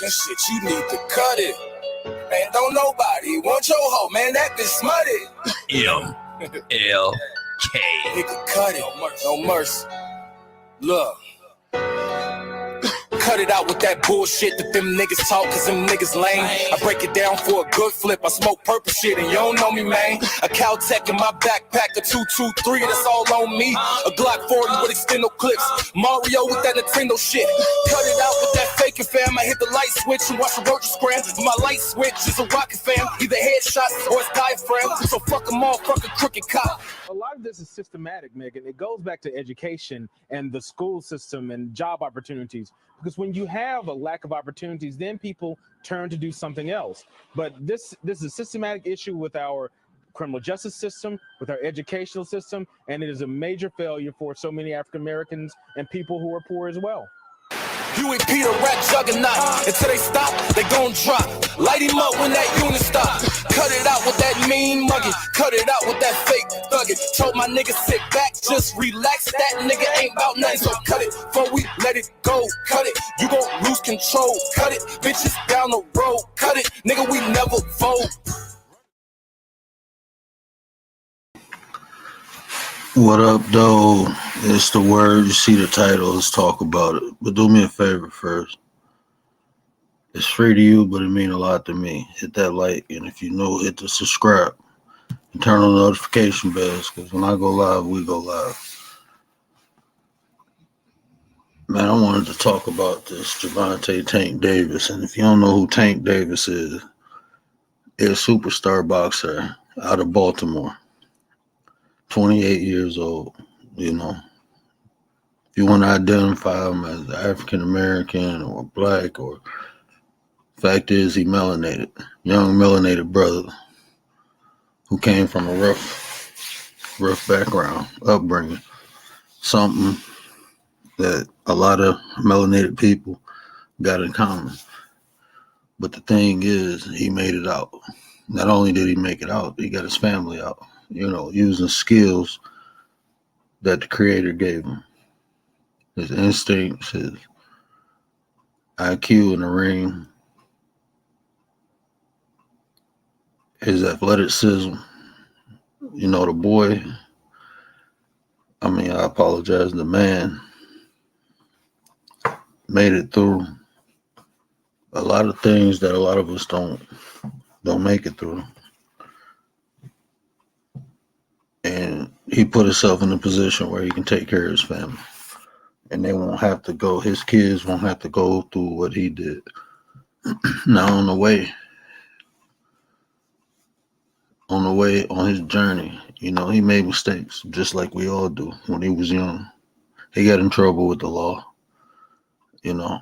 talking shit, you need to cut it. Man, don't nobody want your hoe, man, that bitch smutty. M-L-K. Nigga, cut it, no mercy. Look. Cut it out with that bullshit that them niggas talk, cause them niggas lame. I break it down for a good flip, I smoke purple shit and you don't know me, man. A Caltech in my backpack, a 223, that's all on me. A Glock 40 with extendo clips, Mario with that Nintendo shit. Cut it out with that faking fam, I hit the light switch and watch the roaches scram. My light switch is a rocket fam, either headshots or it's diaphragm. So fuck them all, fuck a crooked cop. A lot of this is systematic, Megan. It goes back to education and the school system and job opportunities. Because when you have a lack of opportunities, then people turn to do something else. But this is a systematic issue with our criminal justice system, with our educational system, and it is a major failure for so many African Americans and people who are poor as well. You and Peter rap juggernaut. Until they stop, they gon' drop. Light him up when that unit stop. Cut it out with that mean mugging. Cut it out with that fake thugging. Told my nigga sit back, just relax. That nigga ain't about nothing, so cut it. Before we let it go, cut it. You gon' lose control, cut it. Bitches down the road, cut it. Nigga, we never vote. What up, though? It's the word. You see the title. Let's talk about it. But do me a favor first. It's free to you, but it means a lot to me. Hit that like, and if you know, hit the subscribe. And turn on the notification bells, because when I go live, we go live. Man, I wanted to talk about this Gervonta Tank Davis. And if you don't know who Tank Davis is, he's a superstar boxer out of Baltimore. 28 years old, you know. If you want to identify him as African American or black, or fact is he melanated, young melanated brother who came from a rough background, upbringing, something that a lot of melanated people got in common. But the thing is, he made it out. Not only did he make it out, he got his family out. You know, using skills that the Creator gave him. His instincts, his IQ in the ring, his athleticism. You know, the boy, I apologize, the man made it through a lot of things that a lot of us don't make it through. And he put himself in a position where he can take care of his family. And they won't have to go, his kids won't have to go through what he did. Now on the way, on his journey, you know, he made mistakes, just like we all do when he was young. He got in trouble with the law, you know.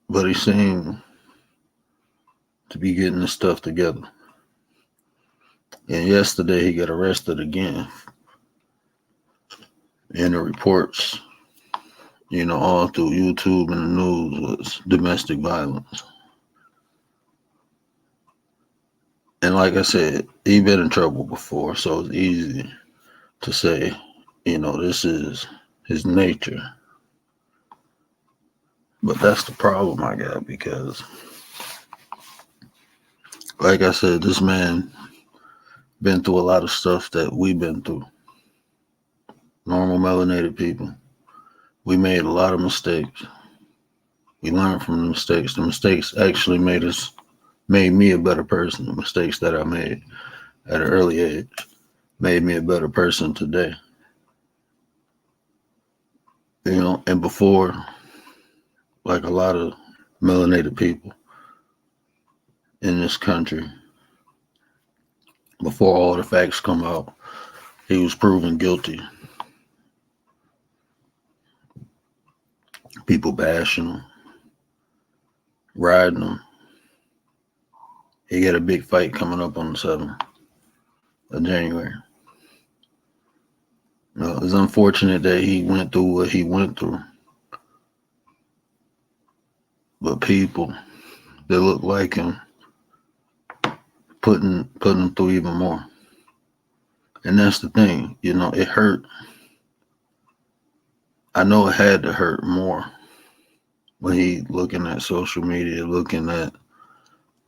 But he seemed to be getting his stuff together. And yesterday he got arrested again. And the reports, you know, all through YouTube and the news was domestic violence. And like I said, he been in trouble before, so it's easy to say, you know, this is his nature. But that's the problem I got, because, like I said, this man been through a lot of stuff that we've been through. Normal melanated people. We made a lot of mistakes. We learned from the mistakes. The mistakes actually made me a better person. The mistakes that I made at an early age made me a better person today. You know, and before, like a lot of melanated people in this country, before all the facts come out, he was proven guilty. People bashing him, riding him. He got a big fight coming up on the 7th of January. You know, it's unfortunate that he went through what he went through. But people that look like him putting him through even more. And that's the thing, you know, it hurt. I know it had to hurt more when he looking at social media, looking at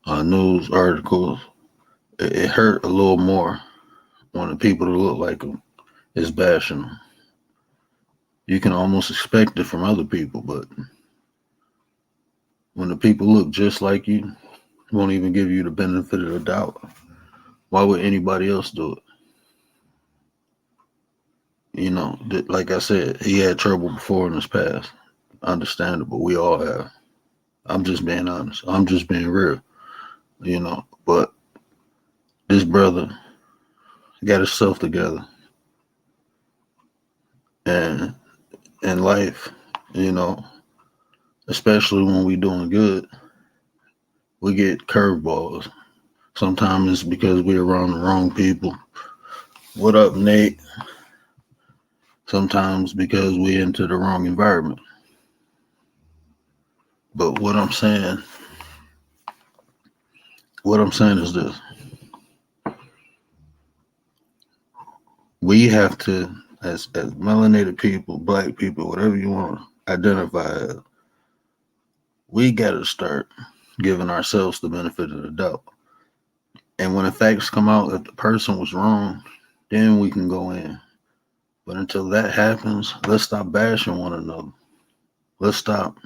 news articles, it hurt a little more when the people that look like him is bashing him. You can almost expect it from other people, but when the people look just like you, won't even give you the benefit of the doubt. Why would anybody else do it? You know, like I said, he had trouble before in his past. Understandable. We all have. I'm just being honest. I'm just being real. You know, but this brother got himself together. And in life, you know, especially when we doing good, we get curveballs. Sometimes it's because we're around the wrong people. What up, Nate? Sometimes because we into the wrong environment. But what I'm saying is this. We have to, as melanated people, black people, whatever you want to identify as, we got to start giving ourselves the benefit of the doubt. And when the facts come out, if the person was wrong, then we can go in. But until that happens, let's stop bashing one another. Let's stop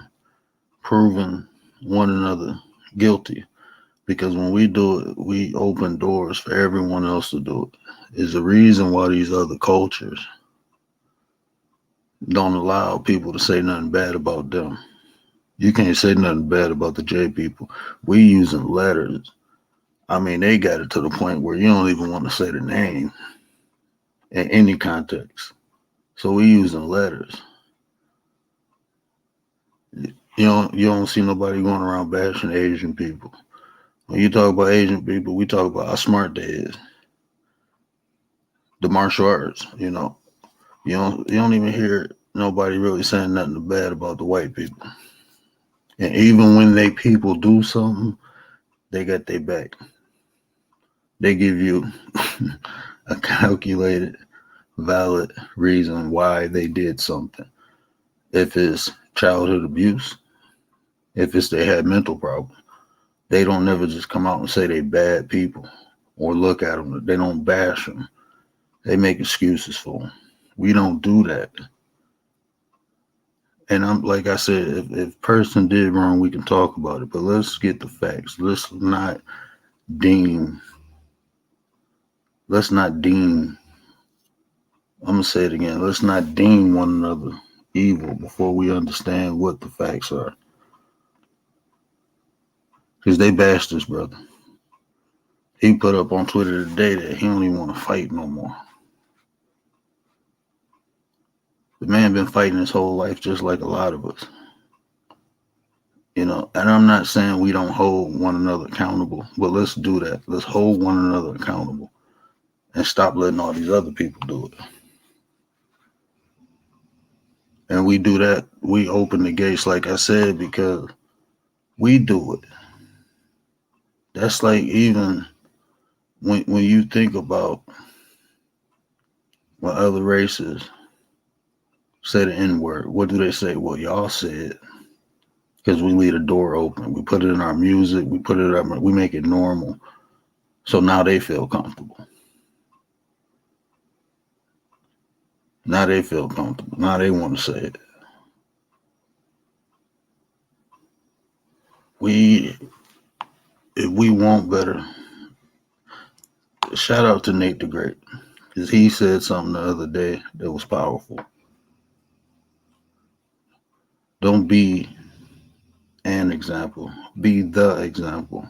proving one another guilty. Because when we do it, we open doors for everyone else to do it. Is the reason why these other cultures don't allow people to say nothing bad about them. You can't say nothing bad about the J people. We using letters. I mean, they got it to the point where you don't even want to say the name in any context. So we using letters. You don't see nobody going around bashing Asian people. When you talk about Asian people, we talk about how smart they is. The martial arts, you know. You don't even hear nobody really saying nothing bad about the white people. And even when they people do something, they got their back. They give you a calculated, valid reason why they did something. If it's childhood abuse, if it's they had mental problems, they don't never just come out and say they bad people or look at them. They don't bash them. They make excuses for them. We don't do that. And I'm like I said, if person did wrong, we can talk about it. But let's get the facts. Let's not deem. I'm gonna say it again. Let's not deem one another evil before we understand what the facts are. Because they bashed this brother. He put up on Twitter today that he don't even want to fight no more. The man been fighting his whole life just like a lot of us. You know, and I'm not saying we don't hold one another accountable, but let's do that. Let's hold one another accountable and stop letting all these other people do it. And we do that, we open the gates, like I said, because we do it. That's like even when you think about when other races say the N-word, what do they say? Well, y'all said, because we leave the door open. We put it in our music. We put it up. We make it normal. So now they feel comfortable. Now they feel comfortable. Now they want to say it. If we want better, shout out to Nate the Great, because he said something the other day that was powerful. Don't be an example. Be the example.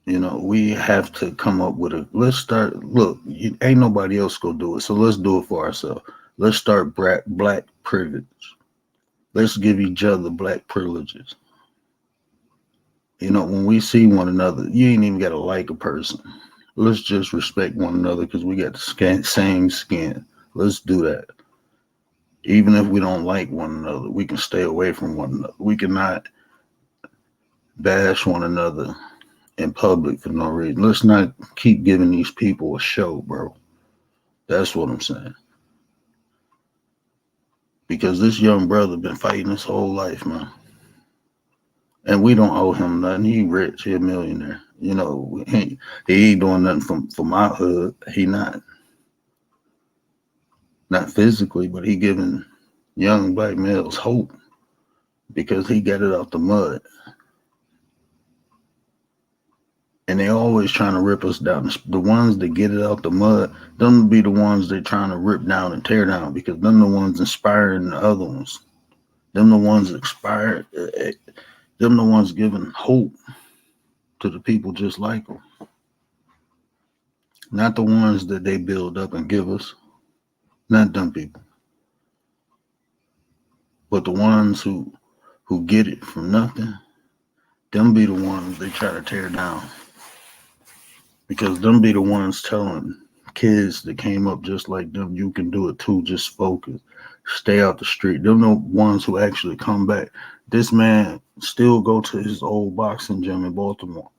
You know, we have to come up with let's start, look, ain't nobody else gonna do it, so let's do it for ourselves. Let's start black privilege. Let's give each other black privileges. You know, when we see one another, you ain't even gotta like a person. Let's just respect one another because we got the same skin. Let's do that. Even if we don't like one another, we can stay away from one another. We cannot bash one another in public for no reason. Let's not keep giving these people a show, bro. That's what I'm saying. because this young brother been fighting his whole life, man. And we don't owe him nothing. He rich, he a millionaire. You know, he ain't doing nothing for my hood. He not physically, but he giving young black males hope because he got it out the mud. And they always trying to rip us down. The ones that get it out the mud, them be the ones they trying to rip down and tear down because them the ones inspiring the other ones. Them the ones expired. Them the ones giving hope to the people just like them. Not the ones that they build up and give us. Not them people. But the ones who get it from nothing, them be the ones they try to tear down. Because them be the ones telling kids that came up just like them, you can do it too, just focus. Stay out the street. Them the ones who actually come back. This man still go to his old boxing gym in Baltimore.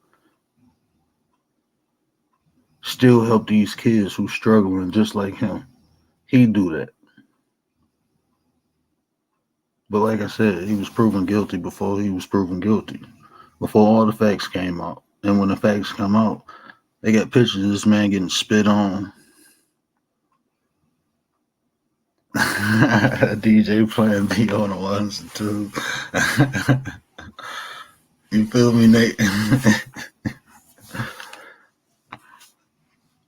Still help these kids who struggling just like him. He do that. But like I said, he was proven guilty before he was proven guilty. Before all the facts came out. And when the facts come out, they got pictures of this man getting spit on. DJ playing B on the ones and twos. You feel me, Nate?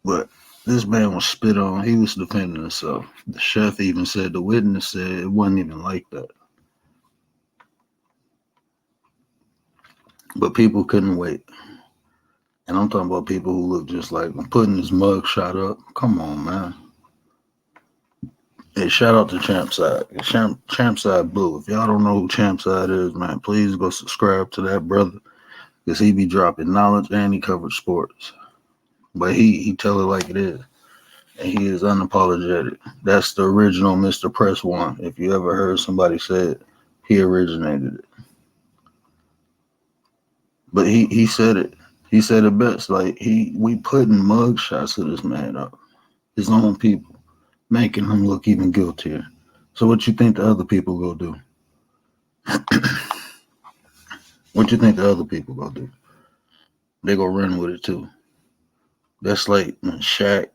But this man was spit on. He was defending himself. The chef even said, the witness said it wasn't even like that. But people couldn't wait. And I'm talking about people who look just like him, putting his mug shot up. Come on, man. Hey, shout out to Champside. Champside Blue. If y'all don't know who Champside is, man, please go subscribe to that brother. Because he be dropping knowledge and he covers sports. But he tell it like it is. And he is unapologetic. That's the original Mr. Press One. If you ever heard somebody say it, he originated it. But he said it. He said it best. Like we putting mug shots of this man up. His own people. Making him look even guiltier. So what you think the other people gonna do? What you think the other people gonna do? They gonna run with it too. That's like when Shaq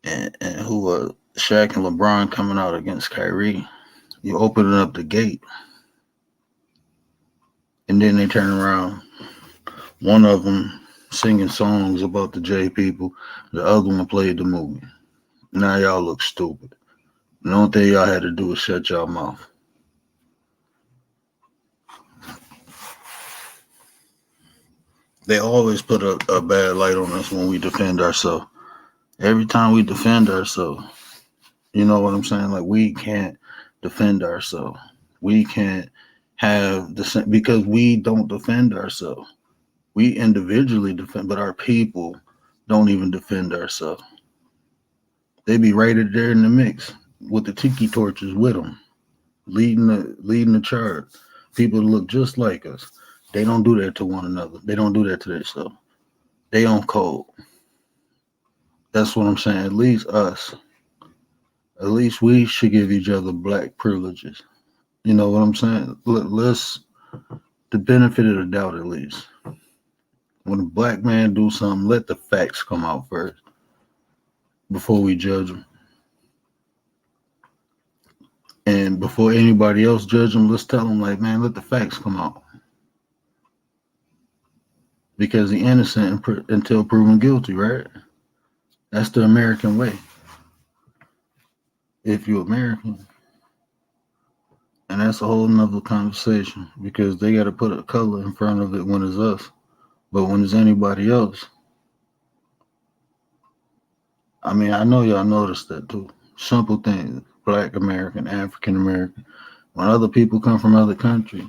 and Shaq and LeBron coming out against Kyrie. You opening up the gate, and then they turn around. One of them singing songs about the J people. The other one played the movie. Now y'all look stupid. The only thing y'all had to do was shut y'all mouth. They always put a bad light on us when we defend ourselves. Every time we defend ourselves, you know what I'm saying? Like we can't defend ourselves. We can't have the same because we don't defend ourselves. We individually defend, but our people don't even defend ourselves. They be right there in the mix with the tiki torches with them, leading the charge. People look just like us. They don't do that to one another. They don't do that to themselves. They on code. That's what I'm saying. At least us. At least we should give each other black privileges. You know what I'm saying? Let's the benefit of the doubt at least. When a black man do something, let the facts come out first before we judge them. And before anybody else judge them, let's tell them like, man, let the facts come out. Because the innocent until proven guilty, right? That's the American way. If you're American. And that's a whole nother conversation because they got to put a color in front of it when it's us. But when it's anybody else, I mean, I know y'all noticed that too. Simple things, Black American, African American. When other people come from other countries,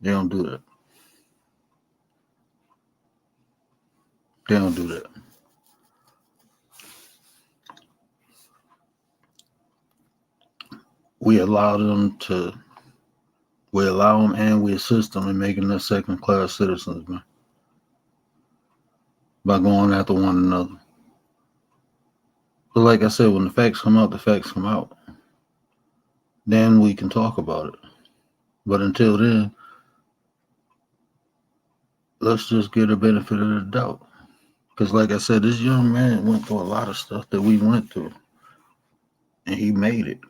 they don't do that. They don't do that. We allow them and we assist them in making us second class citizens, man. By going after one another. But like I said, when the facts come out, the facts come out. then we can talk about it. But until then, let's just get a benefit of the doubt. Because, like I said, this young man went through a lot of stuff that we went through, and he made it.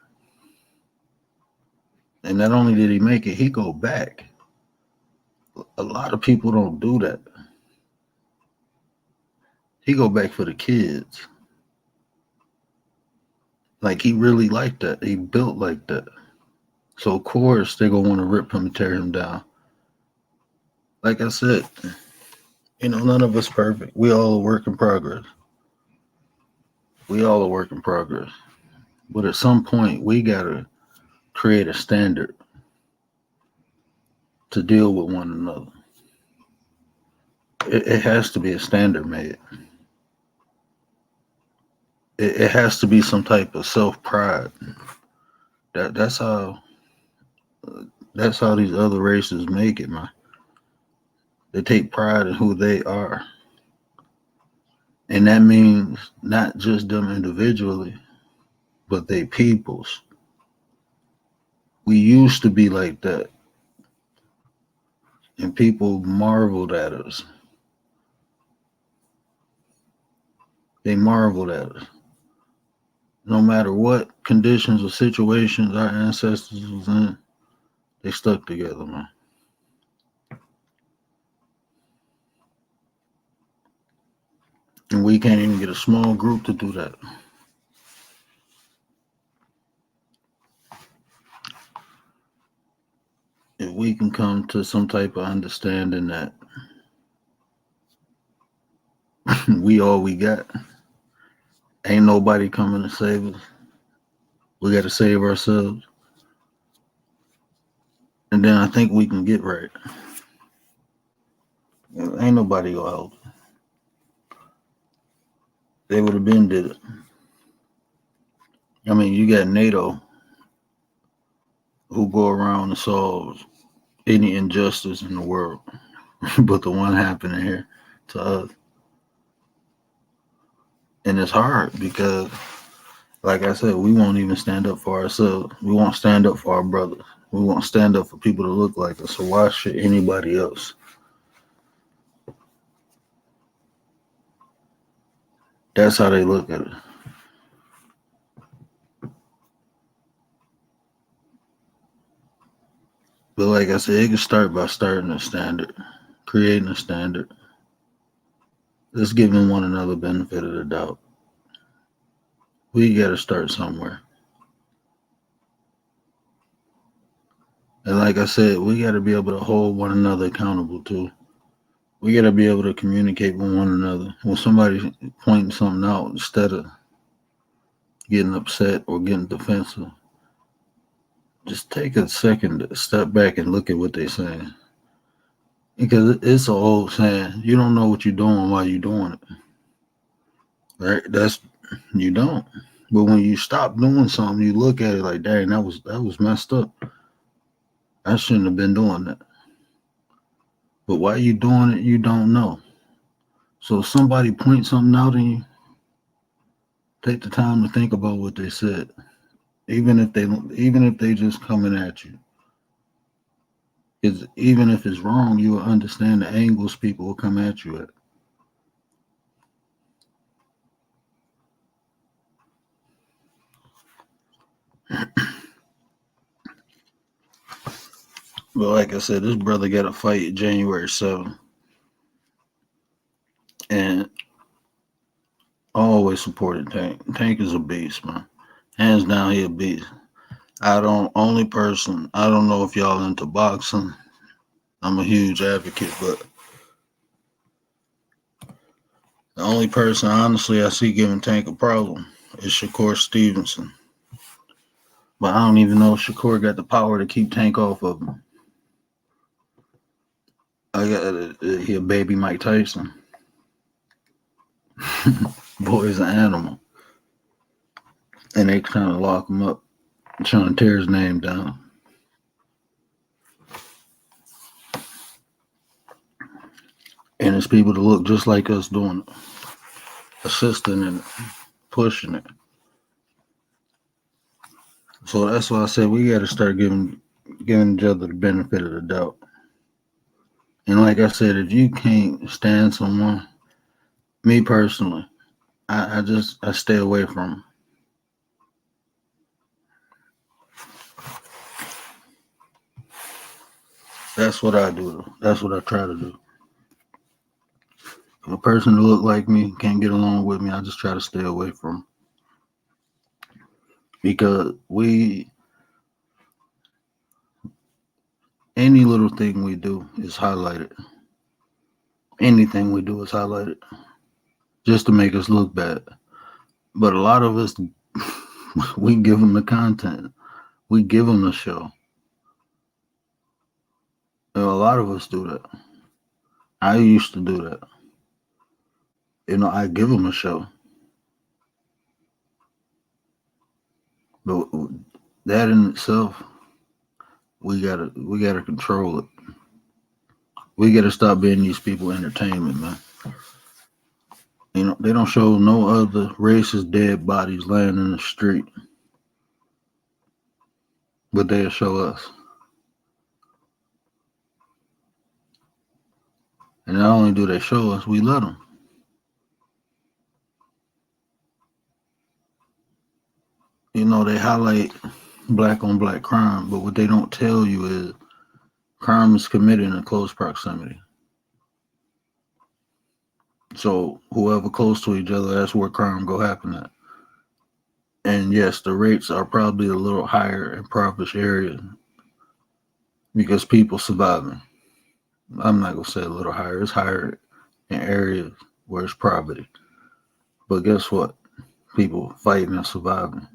And not only did he make it, he go back. A lot of people don't do that. He go back for the kids. Like, he really liked that. He built like that. So, of course, they're going to want to rip him and tear him down. Like I said, none of us perfect. We all a work in progress. We all a work in progress. But at some point, we got to create a standard to deal with one another. It has to be a standard made. It has to be some type of self-pride. That's how these other races make it, man. They take pride in who they are. And that means not just them individually, but they peoples. We used to be like that. And people marveled at us. They marveled at us. No matter what conditions or situations our ancestors was in, they stuck together, man. And we can't even get a small group to do that. If we can come to some type of understanding that we all we got, ain't nobody coming to save us. We got to save ourselves. And then I think we can get right. Ain't nobody gonna help. They would have been did it. I mean, you got NATO who go around and solve any injustice in the world, but the one happening here to us. And it's hard because, like I said, we won't even stand up for ourselves. We won't stand up for our brothers. We won't stand up for people that look like us. So why should anybody else? That's how they look at it. But like I said, it can start by starting a standard, creating a standard. Let's give one another benefit of the doubt. We got to start somewhere. And like I said, we got to be able to hold one another accountable too. We got to be able to communicate with one another. When somebody's pointing something out, instead of getting upset or getting defensive, just take a second to step back and look at what they're saying. Because it's an old saying, you don't know what you're doing while you're doing it. Right? You don't. But when you stop doing something, you look at it like, dang, that was messed up. I shouldn't have been doing that. But why you doing it, you don't know. So if somebody points something out in you, take the time to think about what they said. Even if they just coming at you. Because even if it's wrong, you will understand the angles people will come at you at. But like I said, this brother got a fight January 7th. And I always supported Tank. Tank is a beast, man. Hands down, he a beast. I don't know if y'all into boxing. I'm a huge advocate, but the only person, honestly, I see giving Tank a problem is Shakur Stevenson. But I don't even know if Shakur got the power to keep Tank off of him. He a baby Mike Tyson. Boy's an animal. And they trying to lock him up, trying to tear his name down. And it's people that look just like us doing it, assisting and pushing it. So that's why I said we got to start giving each other the benefit of the doubt. And like I said, if you can't stand someone, me personally, I stay away from 'em. That's what I do. That's what I try to do. If a person who look like me can't get along with me, I just try to stay away from 'em. Because any little thing we do is highlighted. Anything we do is highlighted just to make us look bad. But a lot of us, we give them the content. We give them the show. And a lot of us do that. I used to do that. I give them a show. But that in itself, we gotta control it. We gotta stop being these people entertainment, man. They don't show no other racist dead bodies laying in the street, but they'll show us. And not only do they show us, we let them. They highlight black on black crime, but what they don't tell you is crime is committed in close proximity. So whoever close to each other, that's where crime go happen at. And yes, the rates are probably a little higher in impoverished areas because people surviving. I'm not gonna say a little higher. It's higher in areas where it's poverty. But guess what? People fighting and surviving.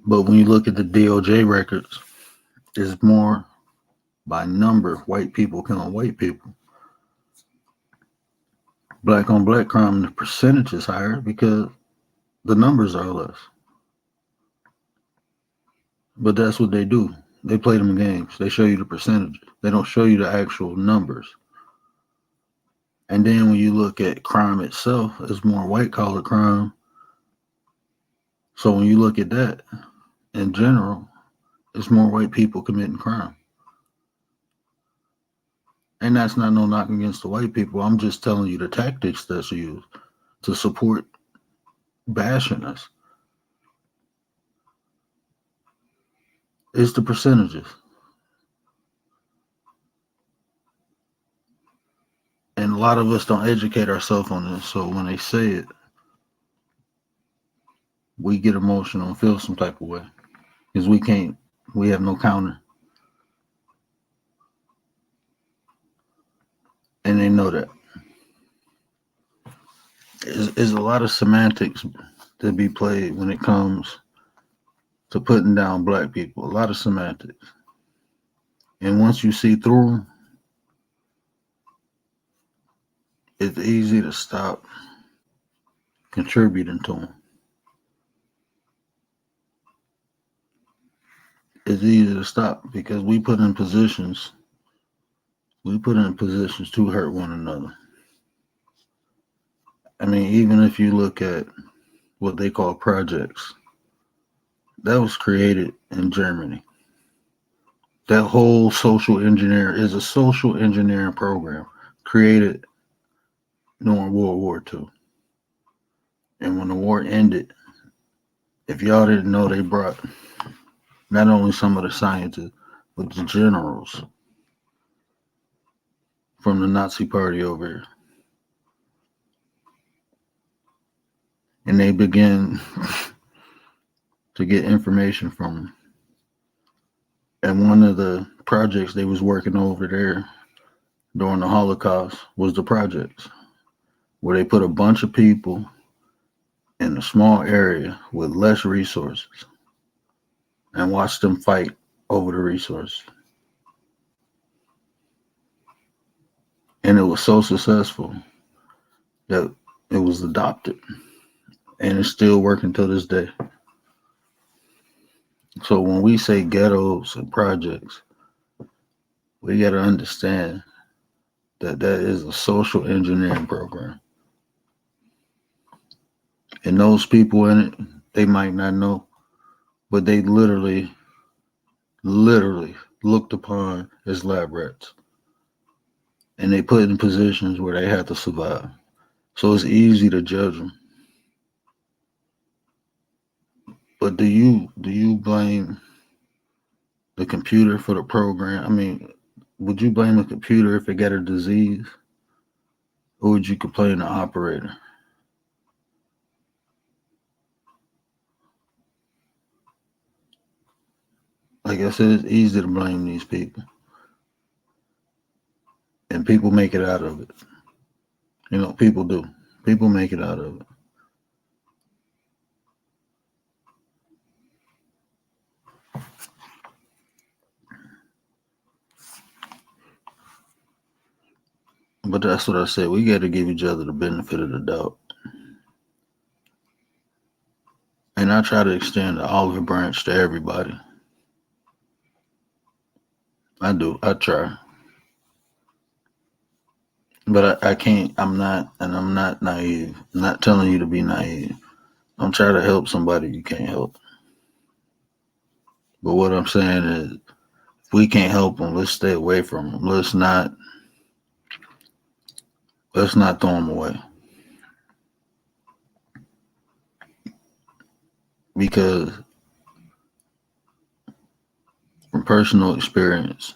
But when you look at the DOJ records, it's more by number white people killing white people. Black on black crime, the percentage is higher because the numbers are less. But that's what they do. They play them games. They show you the percentages. They don't show you the actual numbers. And then when you look at crime itself, it's more white collar crime. So when you look at that, in general, it's more white people committing crime. And that's not no knock against the white people. I'm just telling you the tactics that's used to support bashing us. It's the percentages. And a lot of us don't educate ourselves on this. So when they say it, we get emotional and feel some type of way. Because we have no counter. And they know that. There's a lot of semantics to be played when it comes to putting down black people. A lot of semantics. And once you see through them, it's easy to stop contributing to them. It's easy to stop because we put in positions to hurt one another. I mean, even if you look at what they call projects, that was created in Germany. That whole social engineer is a social engineering program created during World War II. And when the war ended, if y'all didn't know, they brought not only some of the scientists, but the generals from the Nazi party over here. And they began to get information from them. And one of the projects they was working over there during the Holocaust was the projects where they put a bunch of people in a small area with less resources and watch them fight over the resources. And it was so successful that it was adopted. And it's still working till this day. So when we say ghettos and projects, we got to understand that is a social engineering program. And those people in it, they might not know, but they literally looked upon as lab rats, and they put in positions where they had to survive. So it's easy to judge them. But do you blame the computer for the program? I mean, would you blame the computer if it got a disease, or would you complain the operator? Like I said, it's easy to blame these people, and people make it out of it. People do. People make it out of it. But that's what I said. We got to give each other the benefit of the doubt. And I try to extend the olive branch to everybody. I do. I try. But I can't. I'm not naive. I'm not telling you to be naive. I'm trying to help somebody you can't help. But what I'm saying is, if we can't help them, let's stay away from them. Let's not throw them away. Because from personal experience,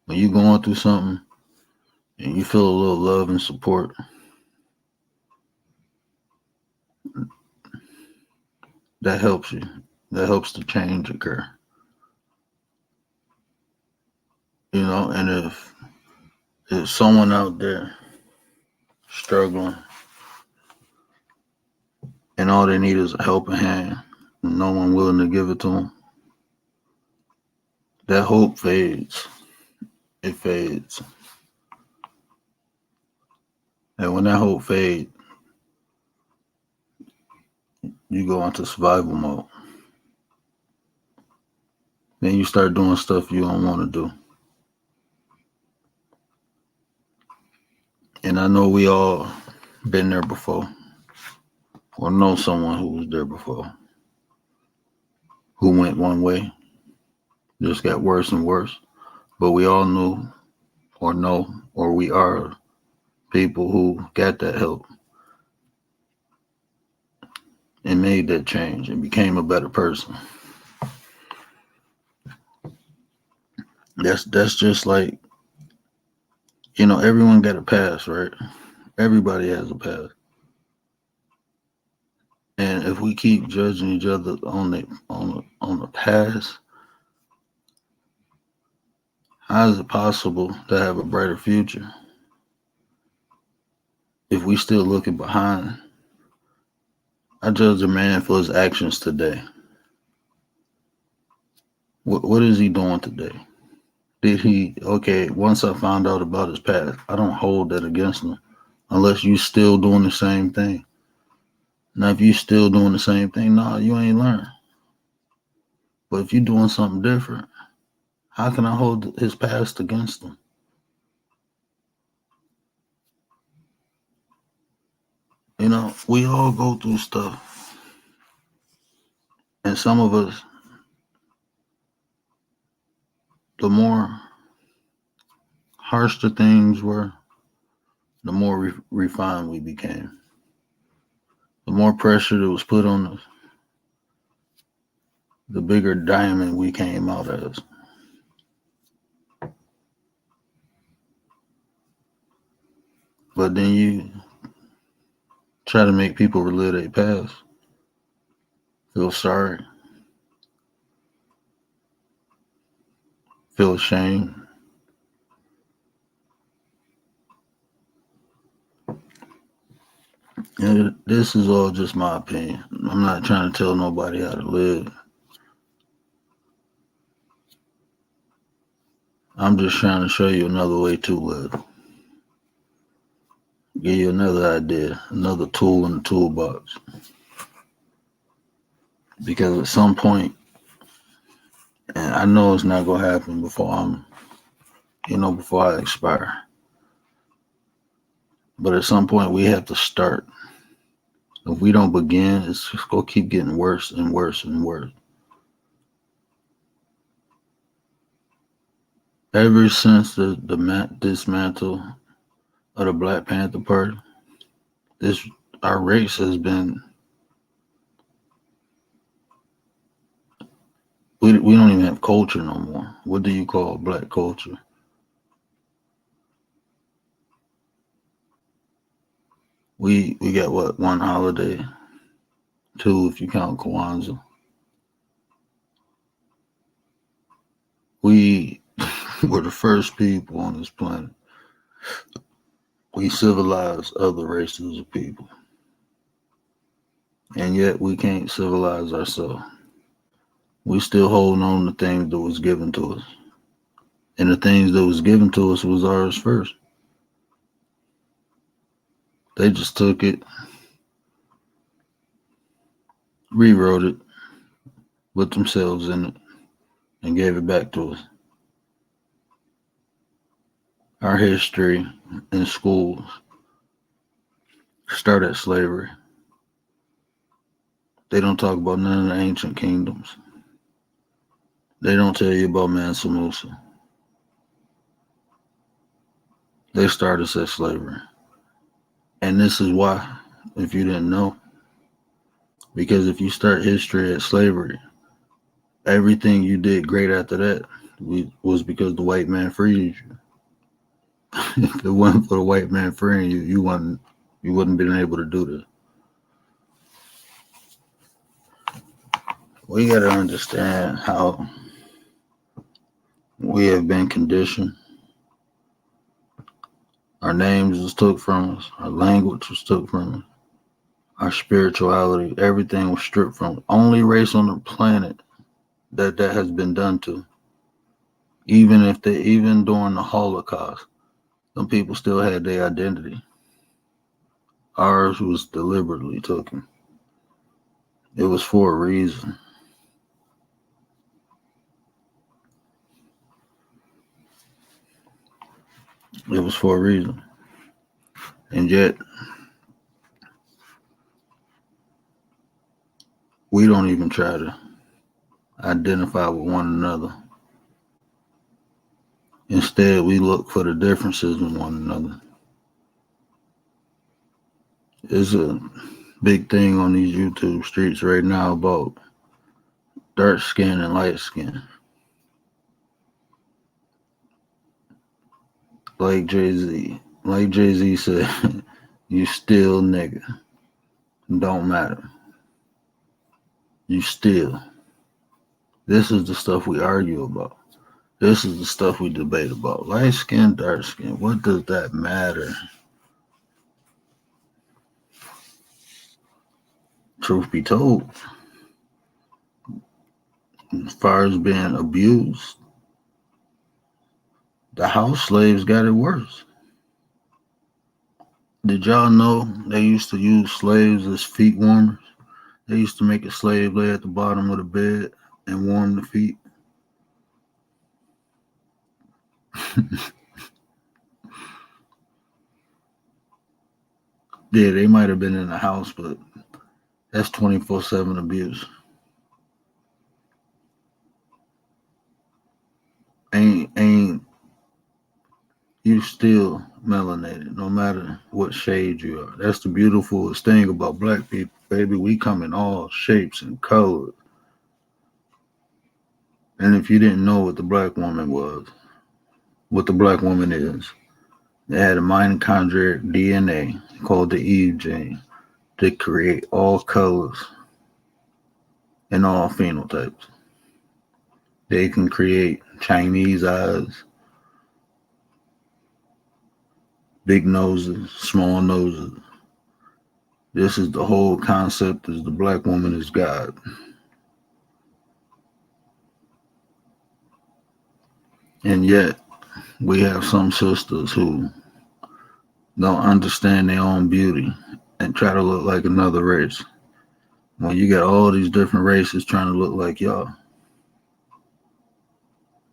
when you're going through something and you feel a little love and support, that helps you. That helps the change occur. And if someone out there struggling and all they need is a helping hand, and no one willing to give it to them, that hope fades. It fades. And when that hope fades, you go into survival mode. Then you start doing stuff you don't want to do. And I know we all been there before, or know someone who was there before, who went one way, just got worse and worse. But we all knew or know, or we are people who got that help and made that change and became a better person. That's just like, everyone got a past, right? Everybody has a past. And if we keep judging each other on the past, how is it possible to have a brighter future if we still looking behind? I judge a man for his actions today. What is he doing today? Once I found out about his past, I don't hold that against him unless you still doing the same thing. Now, if you still doing the same thing, you ain't learned. But if you're doing something different, how can I hold his past against him? We all go through stuff. And some of us, the more harsh the things were, the more refined we became. The more pressure that was put on us, the bigger diamond we came out as. But then you try to make people relive their past, feel sorry, feel ashamed. And this is all just my opinion. I'm not trying to tell nobody how to live. I'm just trying to show you another way to live. Give you another idea, another tool in the toolbox. Because at some point, and I know it's not going to happen before before I expire. But at some point, we have to start. If we don't begin, it's just going to keep getting worse and worse and worse. Ever since the dismantle of the Black Panther Party, this our race has been. We don't even have culture no more. What do you call black culture? We got what, one holiday, two if you count Kwanzaa. We were the first people on this planet. We civilized other races of people, and yet we can't civilize ourselves. We still holding on to things that was given to us, and the things that was given to us was ours first. They just took it, rewrote it, put themselves in it, and gave it back to us. Our history in schools start at slavery. They don't talk about none of the ancient kingdoms. They don't tell you about Mansa Musa. They start us at slavery. And this is why, if you didn't know, because if you start history at slavery, everything you did great after that was because the white man freed you. If it wasn't for the white man freeing you, you wouldn't been able to do this. We got to understand how we have been conditioned. Our names was took from us. Our language was took from us. Our spirituality, everything was stripped from us. Only race on the planet that has been done to. Even during the Holocaust, some people still had their identity. Ours was deliberately taken. It was for a reason. It was for a reason. And yet, we don't even try to identify with one another. Instead, we look for the differences in one another. There's a big thing on these YouTube streets right now about dark skin and light skin. Like Jay-Z said, you still nigga. Don't matter. You still. This is the stuff we argue about. This is the stuff we debate about. Light skin, dark skin. What does that matter? Truth be told, as far as being abused, the house slaves got it worse. Did y'all know they used to use slaves as feet warmers? They used to make a slave lay at the bottom of the bed and warm the feet. Yeah, they might have been in the house, but that's 24/7 abuse. Ain't you still melanated, no matter what shade you are. That's the beautiful thing about black people, baby. We come in all shapes and colors. And if you didn't know what the black woman was, what the black woman is, they had a mitochondrial DNA called the Eve gene to create all colors and all phenotypes. They can create Chinese eyes, big noses, small noses. This is the whole concept is the black woman is God. And yet we have some sisters who don't understand their own beauty and try to look like another race. When you got all these different races trying to look like y'all,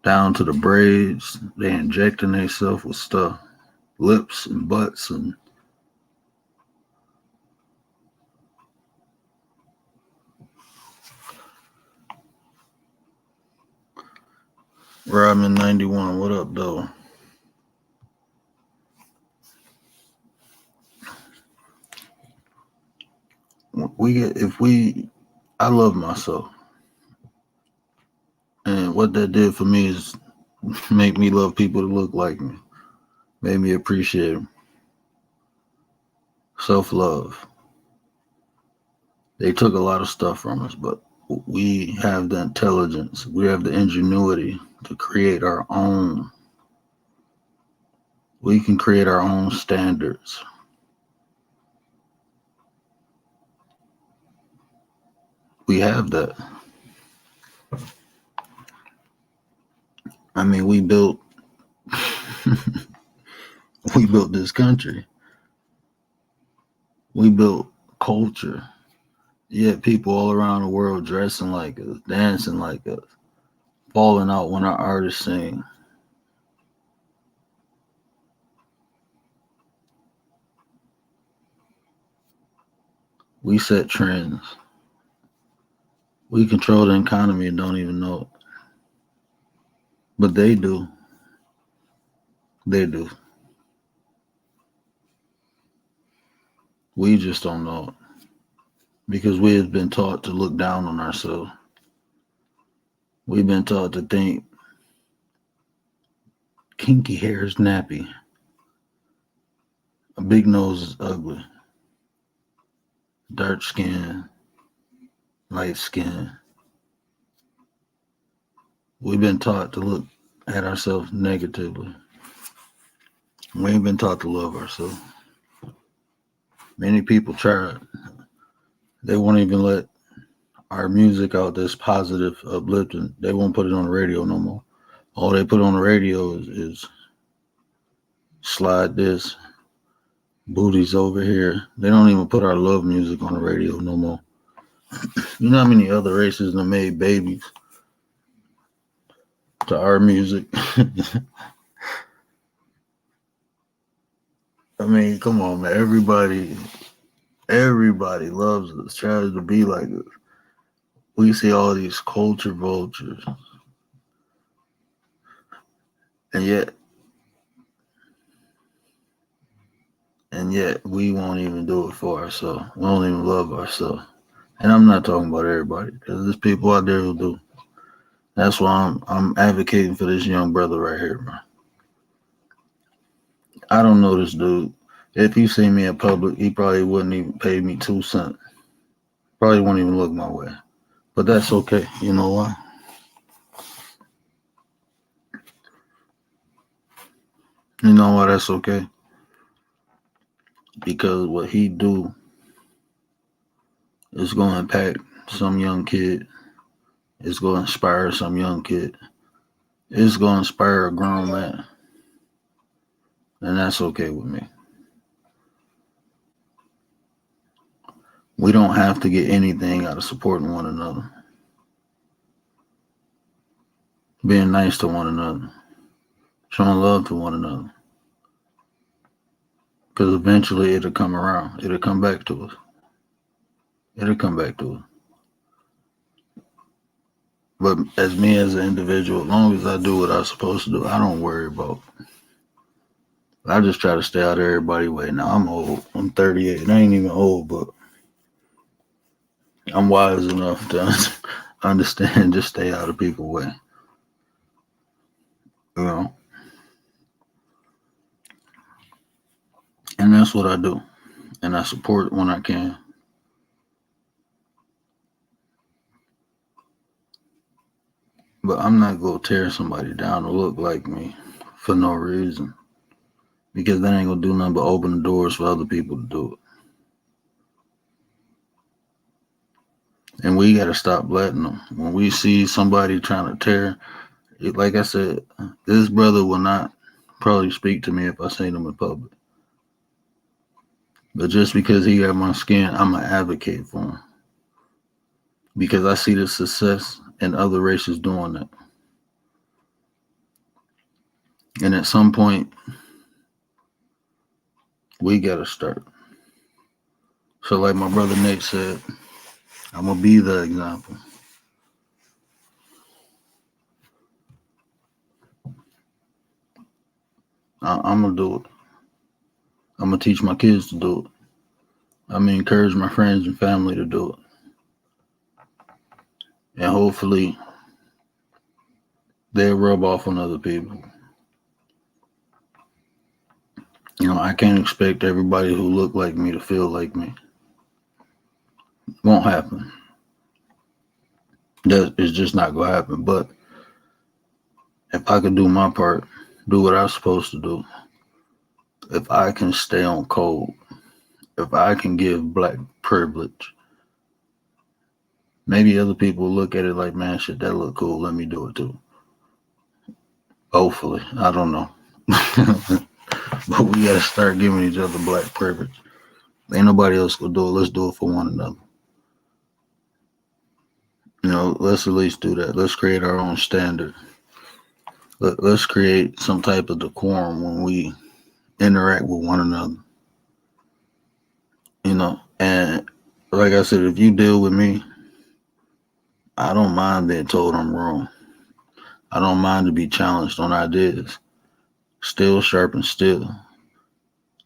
down to the braids, they injecting themselves with stuff, lips and butts, and Rodman 91, what up, though? I love myself. And what that did for me is make me love people that look like me. Made me appreciate them. Self-love. They took a lot of stuff from us, but we have the intelligence. We have the ingenuity to create our own. We can create our own standards. We have that. I mean, we built this country. We built culture. Yet people all around the world dressing like us, dancing like us, falling out when our artists sing. We set trends. We control the economy and don't even know it. But they do. They do. We just don't know it. Because we have been taught to look down on ourselves. We've been taught to think kinky hair is nappy. A big nose is ugly. Dark skin, light skin. We've been taught to look at ourselves negatively. We ain't been taught to love ourselves. Many people try it. They won't even let our music out that's positive, uplifting. They won't put it on the radio no more. All they put on the radio is slide this, booties over here. They don't even put our love music on the radio no more. You know how many other races have made babies to our music? I mean, come on, man. Everybody loves us, tries to be like us. We see all these culture vultures. And yet we won't even do it for ourselves. We don't even love ourselves. And I'm not talking about everybody, because there's people out there who do. That's why I'm advocating for this young brother right here, man. I don't know this dude. If he seen me in public, he probably wouldn't even pay me 2 cents. Probably won't even look my way. But that's okay. You know why? You know why that's okay? Because what he do is going to impact some young kid. It's going to inspire some young kid. It's going to inspire a grown man. And that's okay with me. We don't have to get anything out of supporting one another. Being nice to one another. Showing love to one another. Because eventually it'll come around. It'll come back to us. It'll come back to us. But as me as an individual, as long as I do what I'm supposed to do, I don't worry about. I just try to stay out of everybody's way. Now, I'm old. I'm 38. And I ain't even old, but I'm wise enough to understand, just stay out of people's way. You know? And that's what I do. And I support when I can. But I'm not going to tear somebody down to look like me for no reason. Because that ain't going to do nothing but open the doors for other people to do it. And we got to stop letting them. When we see somebody trying to tear, like I said, this brother will not probably speak to me if I see him in public. But just because he got my skin, I'm going to advocate for him. Because I see the success in other races doing that. And at some point, we got to start. So like my brother Nate said, I'm going to be the example. I'm gonna do it. I'm gonna teach my kids to do it. I'm gonna encourage my friends and family to do it, and hopefully they'll rub off on other people. I can't expect everybody who look like me to feel like me. Won't happen. That is just not gonna happen. But if I could do my part, do what I'm supposed to do, if I can stay on code, if I can give black privilege, maybe other people look at it like, man, shit, that look cool. Let me do it too. Hopefully. I don't know. But we gotta start giving each other black privilege. Ain't nobody else gonna do it. Let's do it for one another. Let's at least do that. Let's create our own standard. Let's create some type of decorum when we interact with one another. And like I said, if you deal with me, I don't mind being told I'm wrong. I don't mind to be challenged on ideas. Still sharpen steel.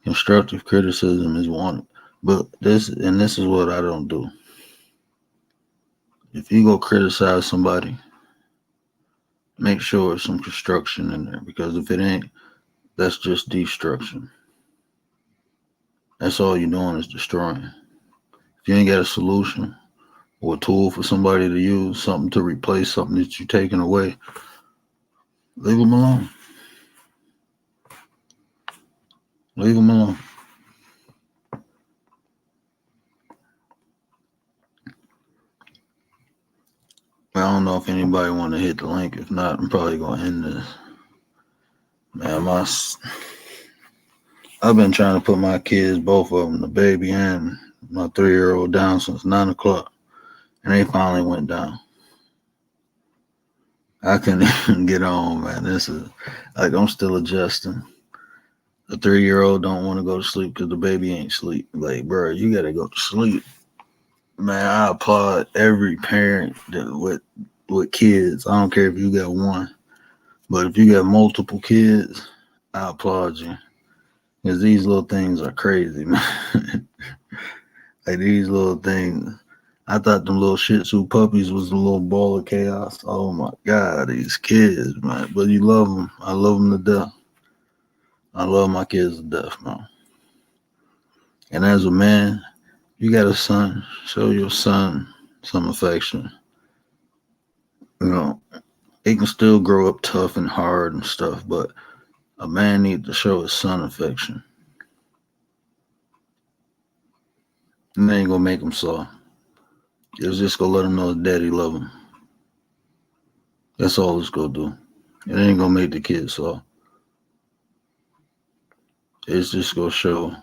Constructive criticism is wanted. But this is what I don't do. If you go criticize somebody, make sure there's some construction in there, because if it ain't, that's just destruction. That's all you're doing is destroying. If you ain't got a solution or a tool for somebody to use, something to replace something that you're taking away, leave them alone. Leave them alone. I don't know if anybody want to hit the link. If not, I'm probably going to end this. Man, I've been trying to put my kids, both of them, the baby and my 3-year-old, down since 9 o'clock. And they finally went down. I couldn't even get on, man. This is like, I'm still adjusting. The 3-year-old don't want to go to sleep because the baby ain't sleep. Like, bro, you got to go to sleep. Man, I applaud every parent with kids. I don't care if you got one. But if you got multiple kids, I applaud you. Because these little things are crazy, man. Like, these little things. I thought them little Shih Tzu puppies was a little ball of chaos. Oh, my God, these kids, man. But you love them. I love them to death. I love my kids to death, man. And as a man, you got a son, show your son some affection. He can still grow up tough and hard and stuff, but a man needs to show his son affection. And they ain't gonna make him soft. It's just gonna let him know his daddy love him. That's all it's gonna do. It ain't gonna make the kid soft. It's just gonna show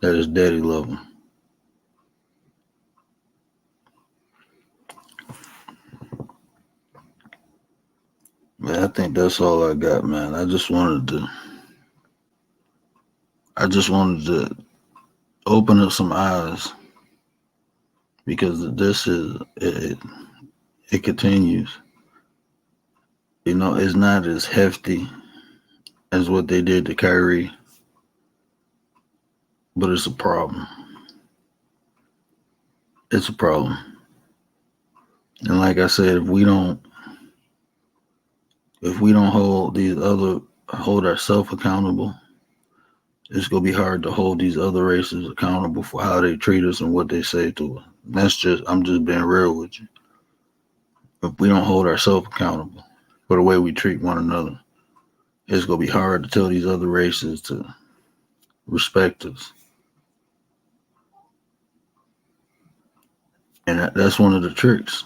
that his daddy love him. Man, I think that's all I got, man. I just wanted to open up some eyes, because this is it continues. It's not as hefty as what they did to Kyrie, but it's a problem. It's a problem. And like I said, if we don't hold ourselves accountable, it's gonna be hard to hold these other races accountable for how they treat us and what they say to us. I'm just being real with you. If we don't hold ourselves accountable for the way we treat one another, it's gonna be hard to tell these other races to respect us. And that's one of the tricks.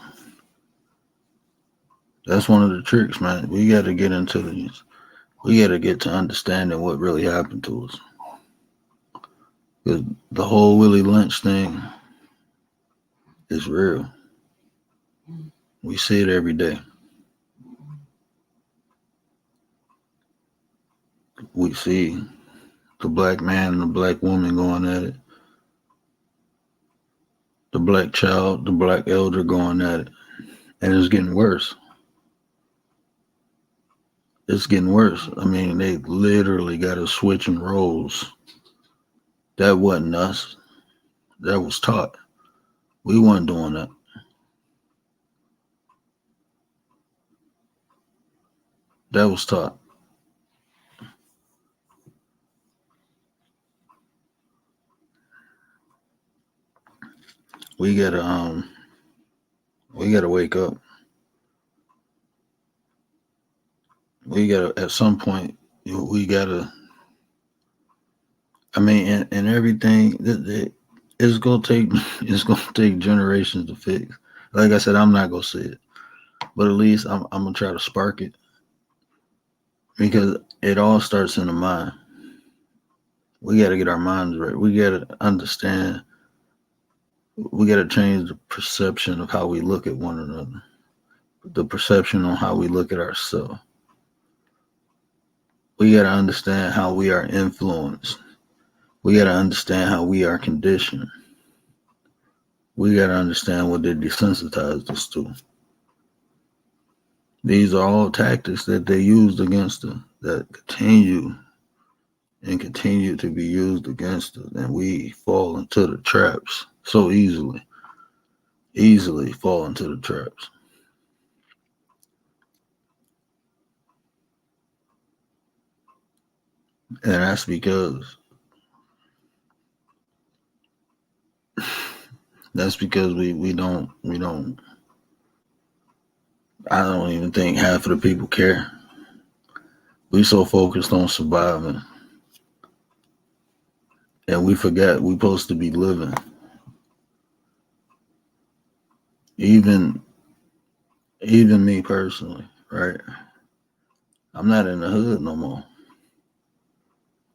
That's one of the tricks, man. We got to get into these. We got to get to understanding what really happened to us. Because the whole Willie Lynch thing is real. We see it every day. We see the black man and the black woman going at it. The black child, the black elder going at it. And it's getting worse. It's getting worse. I mean, they literally got us switching roles. That wasn't us. That was taught. We weren't doing that. That was taught. We gotta wake up. We gotta at some point. We gotta. I mean, and everything. It's gonna take. It's gonna take generations to fix. Like I said, I'm not gonna see it, but at least I'm gonna try to spark it because it all starts in the mind. We got to get our minds right. We got to understand. We got to change the perception of how we look at one another, the perception on how we look at ourselves. We got to understand how we are influenced. We got to understand how we are conditioned. We got to understand what they desensitized us to. These are all tactics that they used against us that continue to be used against us, and we fall into the traps so easily fall into the traps. And that's because we don't I don't even think half of the people care. We so focused on surviving and we forgot we supposed to be living. Even even me personally, right? I'm not in the hood no more.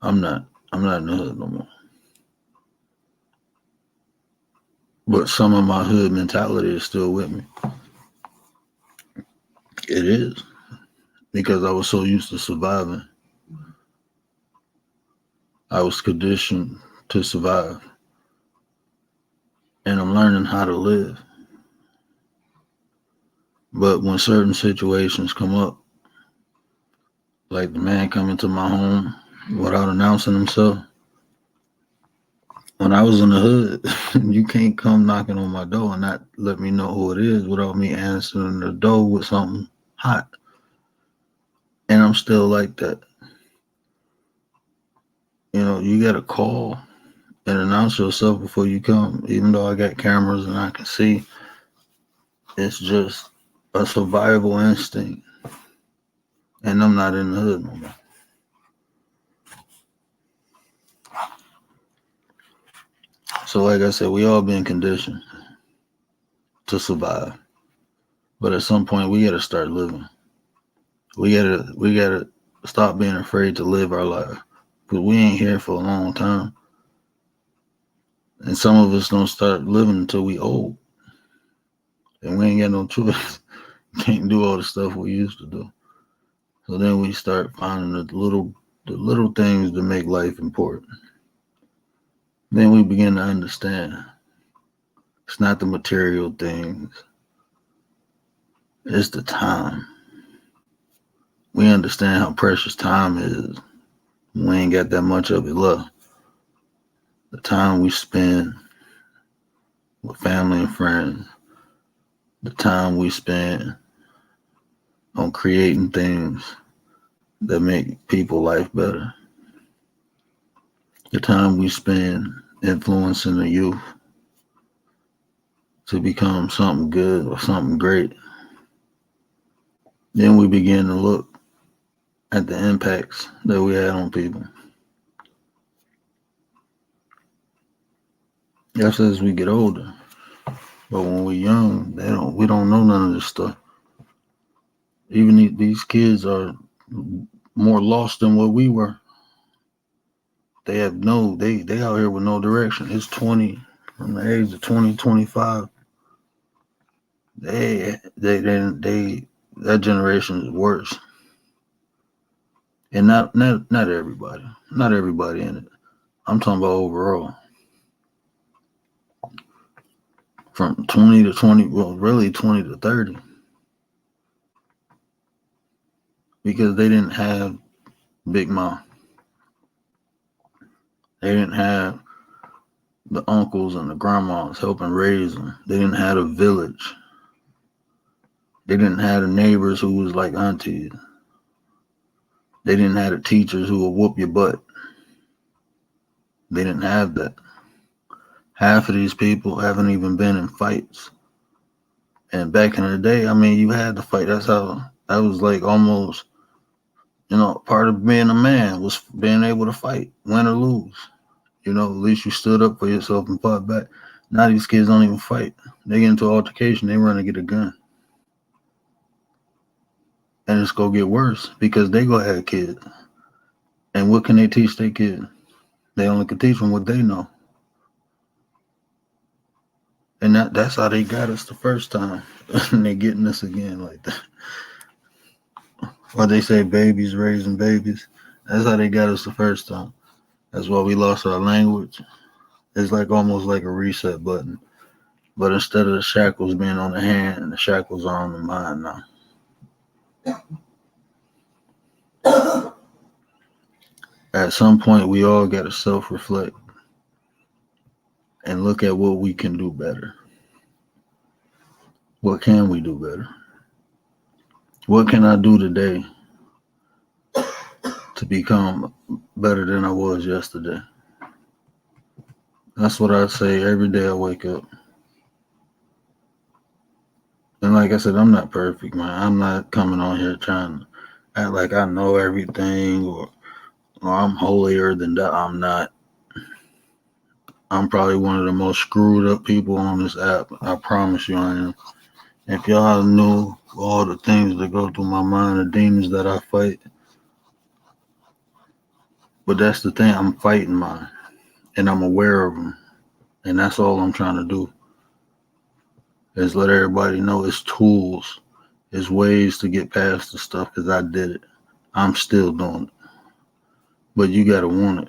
I'm not. I'm not in the hood no more. But some of my hood mentality is still with me. It is because I was so used to surviving. I was conditioned to survive, and I'm learning how to live. But when certain situations come up, like the man coming to my home without announcing himself, when I was in the hood, you can't come knocking on my door and not let me know who it is without me answering the door with something hot. And I'm still like that. You got to call and announce yourself before you come. Even though I got cameras and I can see, it's just a survival instinct. And I'm not in the hood no more. So, like I said, we all been conditioned to survive. But at some point, we got to start living. We gotta stop being afraid to live our life. Because we ain't here for a long time. And some of us don't start living until we old. And we ain't got no choice. Can't do all the stuff we used to do. So then we start finding the little things that make life important. Then we begin to understand it's not the material things, it's the time. We understand how precious time is. We ain't got that much of it left. The time we spend with family and friends, the time we spend on creating things that make people's life better, the time we spend influencing the youth to become something good or something great. Then we begin to look at the impacts that we had on people. That's as we get older. But when we're young, we don't know none of this stuff. Even these kids are more lost than what we were. They out here with no direction. It's 20, from the age of 20, 25. That generation is worse. And not everybody. Not everybody in it. I'm talking about overall. From 20 to 20, well, really 20 to 30. because they didn't have Big Mom. They didn't have the uncles and the grandmas helping raise them. They didn't have a village. They didn't have the neighbors who was like aunties. They didn't have the teachers who would whoop your butt. They didn't have that. Half of these people haven't even been in fights. And back in the day, I mean, you had to fight. That was like almost, part of being a man was being able to fight, win or lose. At least you stood up for yourself and fought back. Now these kids don't even fight. They get into an altercation, they run to get a gun. And it's going to get worse because they going to have kids. And what can they teach their kids? They only can teach them what they know. And that's how they got us the first time. And they getting us again like that. Or they say babies raising babies. That's how they got us the first time. That's why we lost our language. It's like almost like a reset button. But instead of the shackles being on the hand, the shackles are on the mind now. At some point, we all got to self-reflect and look at what we can do better. What can we do better? What can I do today to become better than I was yesterday? That's what I say every day I wake up. And like I said, I'm not perfect, man. I'm not coming on here trying to act like I know everything or I'm holier than that. I'm not. I'm probably one of the most screwed up people on this app. I promise you I am. If y'all knew all the things that go through my mind, the demons that I fight. But that's the thing, I'm fighting mine. And I'm aware of them. And that's all I'm trying to do. Is let everybody know it's tools. It's ways to get past the stuff because I did it. I'm still doing it. But you got to want it.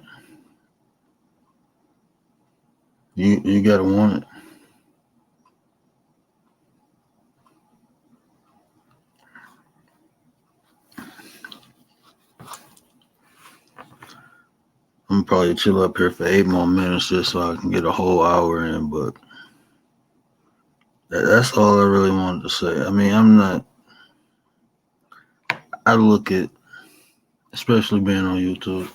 You got to want it. I'm probably chill up here for 8 more minutes just so I can get a whole hour in, but that's all I really wanted to say. I mean, I look at, especially being on YouTube,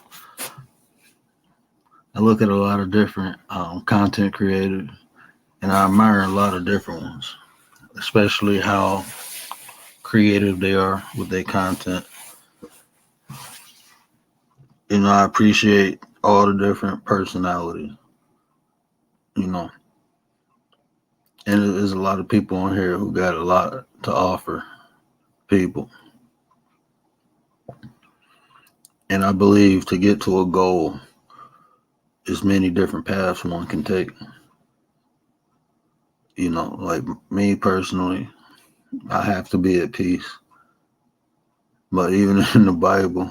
I look at a lot of different content creators, and I admire a lot of different ones, especially how creative they are with their content. I appreciate all the different personalities, and there's a lot of people on here who got a lot to offer people. And I believe to get to a goal, there's many different paths one can take. Like me personally, I have to be at peace. But even in the Bible,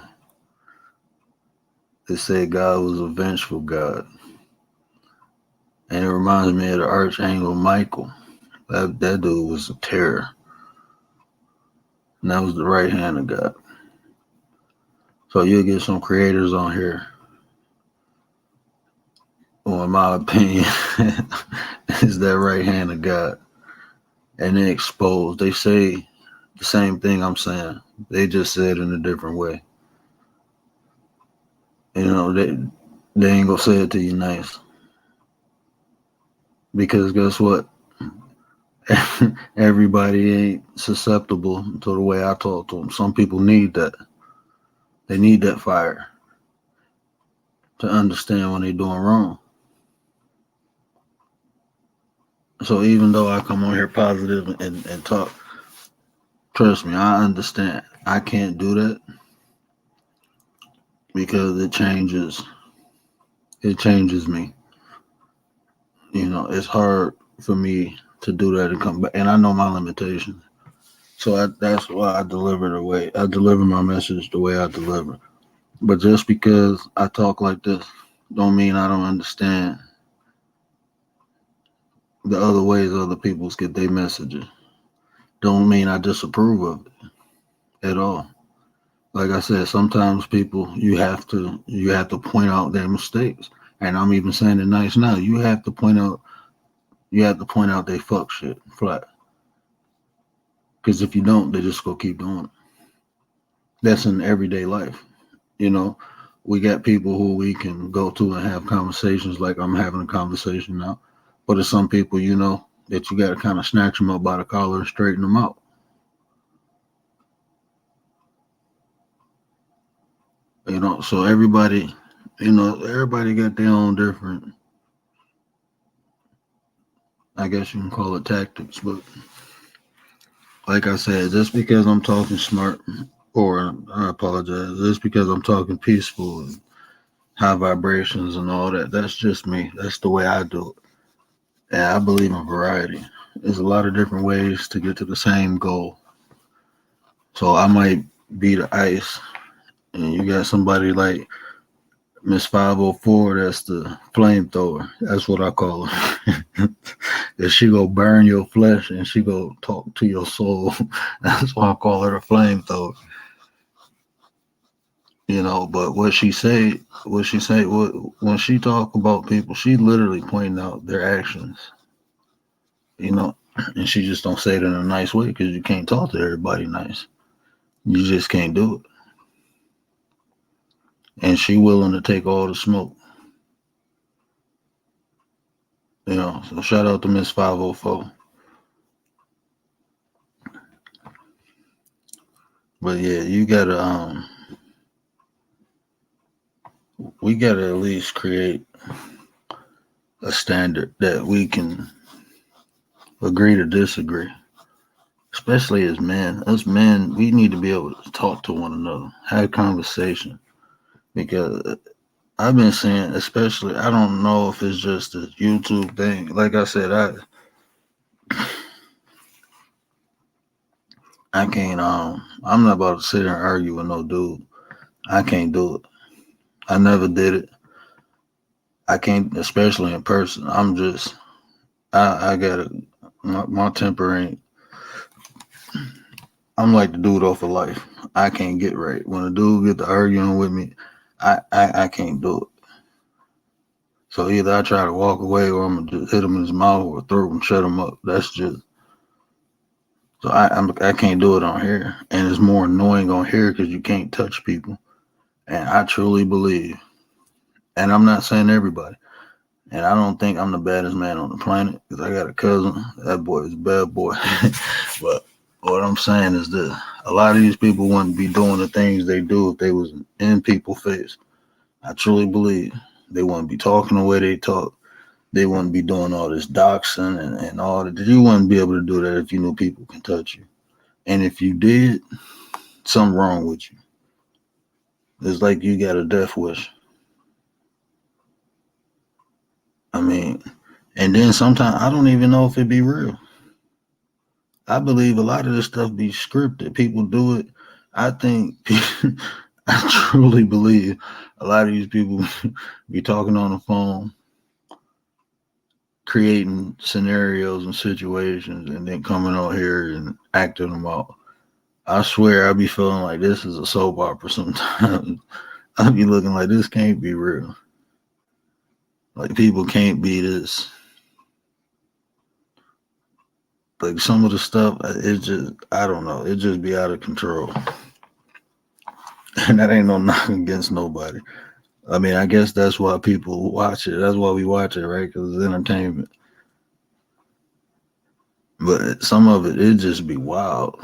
it said God was a vengeful God. And it reminds me of the Archangel Michael. That dude was a terror. And that was the right hand of God. So you'll get some creators on here who, in my opinion, is that right hand of God. And they expose. They say the same thing I'm saying. They just said it in a different way. They ain't gonna say it to you nice. Because guess what? Everybody ain't susceptible to the way I talk to them. Some people need that. They need that fire to understand when they're doing wrong. So even though I come on here positive and talk, trust me, I understand. I can't do that because it changes me. It's hard for me to do that and come back. And I know my limitations. So that's why I deliver my message the way I deliver. But just because I talk like this, don't mean I don't understand the other ways other people get their messages. Don't mean I disapprove of it at all. Like I said, sometimes people you have to point out their mistakes. And I'm even saying it nice now. You have to point out they fuck shit flat. Because if you don't, they just go keep doing it. That's in everyday life. You know, we got people who we can go to and have conversations like I'm having a conversation now. But there's some people, that you got to kind of snatch them up by the collar and straighten them out. So everybody got their own different, I guess you can call it tactics. But like I said, just because I'm talking smart, or I apologize, just because I'm talking peaceful and high vibrations and all that, that's just me. That's the way I do it. And I believe in variety. There's a lot of different ways to get to the same goal. So I might be the ice, and you got somebody like Miss 504, that's the flamethrower. That's what I call her. And she go burn your flesh and she go talk to your soul. That's why I call her a flamethrower. But when she talk about people, she literally pointing out their actions, you know, and she just don't say it in a nice way because you can't talk to everybody nice. You just can't do it. And she willing to take all the smoke, So shout out to Miss 504. But yeah, we gotta at least create a standard that we can agree to disagree. Especially as men. Us men, we need to be able to talk to one another, have conversation. Because I've been saying, especially, I don't know if it's just a YouTube thing. Like I said, I can't I'm not about to sit here and argue with no dude. I can't do it. I never did it. I can't, especially in person. I gotta, my temper ain't, I'm like the dude off of life. I can't get right. When a dude get to arguing with me, I can't do it. So either I try to walk away or I'm gonna just hit him in his mouth or throat and shut him up. That's just so I can't do it on here, and it's more annoying on here because you can't touch people. And I truly believe, and I'm not saying everybody, and I don't think I'm the baddest man on the planet because I got a cousin. That boy is a bad boy. But what I'm saying is this: a lot of these people wouldn't be doing the things they do if they was in people's face. I truly believe they wouldn't be talking the way they talk. They wouldn't be doing all this doxing and all that. You wouldn't be able to do that if you knew people can touch you. And if you did, something wrong with you. It's like you got a death wish. I mean, and then sometimes I don't even know if it be real. I believe a lot of this stuff be scripted. People do it. I think, I truly believe a lot of these people be talking on the phone, creating scenarios and situations, and then coming out here and acting them out. I swear I be feeling like this is a soap opera sometimes. I be looking like this can't be real. Like people can't be this. Like some of the stuff, it just, I don't know, it just be out of control. And that ain't no knock against nobody. I mean, I guess that's why people watch it. That's why we watch it, right? Because it's entertainment. But some of it just be wild.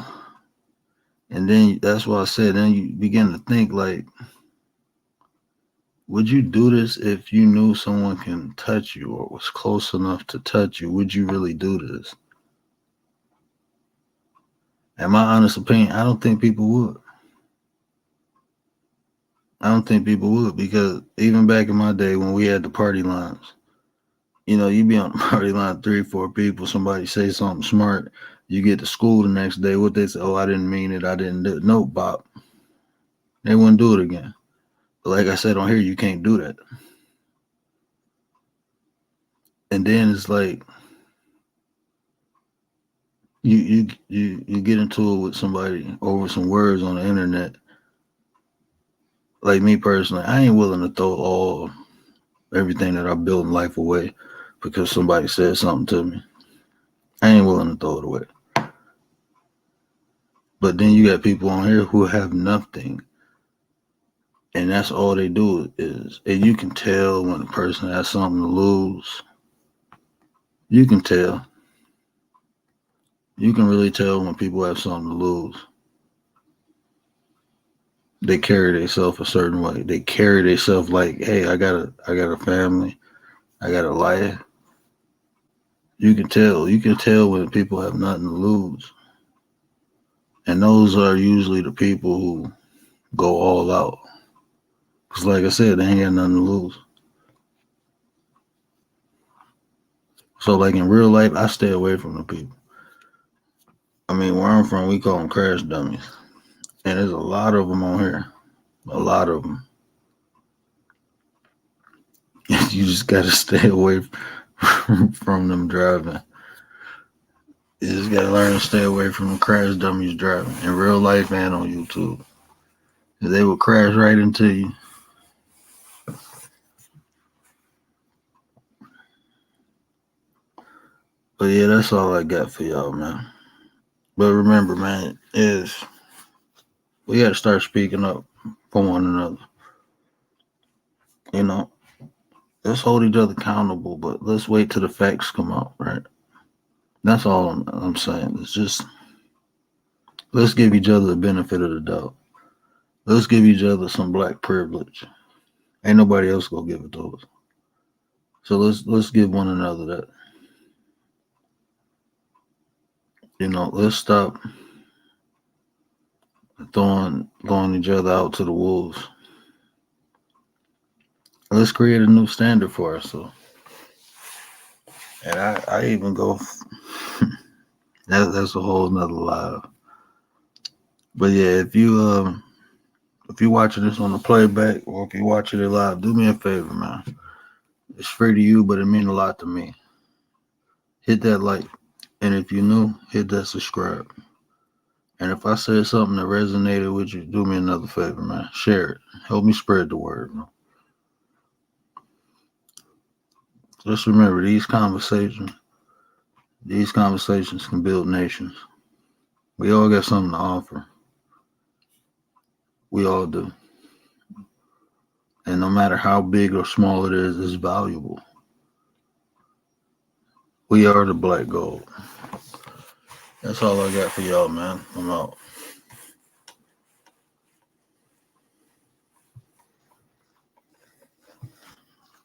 And then that's why I said, then you begin to think like, would you do this if you knew someone can touch you or was close enough to touch you? Would you really do this? In my honest opinion, I don't think people would. I don't think people would because even back in my day when we had the party lines, you be on the party line, 3 or 4 people, somebody say something smart, you get to school the next day, what they say, oh, I didn't mean it, I didn't do it. No, Bob. They wouldn't do it again. But like I said on here, you can't do that. And then it's like you get into it with somebody over some words on the internet, Like me personally, I ain't willing to throw everything that I built in life away because somebody said something to me. I ain't willing to throw it away. But then you got people on here who have nothing, and that's all they do is, and you can tell when a person has something to lose. You can tell. You can really tell when people have something to lose. They carry themselves a certain way. They carry themselves like, hey, I got a family, I got a life. You can tell. You can tell when people have nothing to lose. And those are usually the people who go all out. Because like I said, they ain't got nothing to lose. So like in real life, I stay away from the people. I mean, where I'm from, we call them crash dummies. And there's a lot of them on here. A lot of them. You just got to stay away from them driving. You just got to learn to stay away from the crash dummies driving in real life and on YouTube. They will crash right into you. But yeah, that's all I got for y'all, man. But remember, man, is we got to start speaking up for one another. You know, let's hold each other accountable, but let's wait till the facts come out, right? That's all I'm saying. It's just let's give each other the benefit of the doubt. Let's give each other some black privilege. Ain't nobody else gonna give it to us. So let's give one another that. You know, let's stop throwing each other out to the wolves. Let's create a new standard for ourselves. And I even go that's a whole nother live. But yeah, if you're watching this on the playback or if you're watching it live, do me a favor, man. It's free to you, but it means a lot to me. Hit that like, and if you're new, hit that subscribe. And if I said something that resonated with you, do me another favor, man. Share it. Help me spread the word, man. Just remember, these conversations can build nations. We all got something to offer. We all do. And no matter how big or small it is, it's valuable. We are the black gold. That's all I got for y'all, man. I'm out.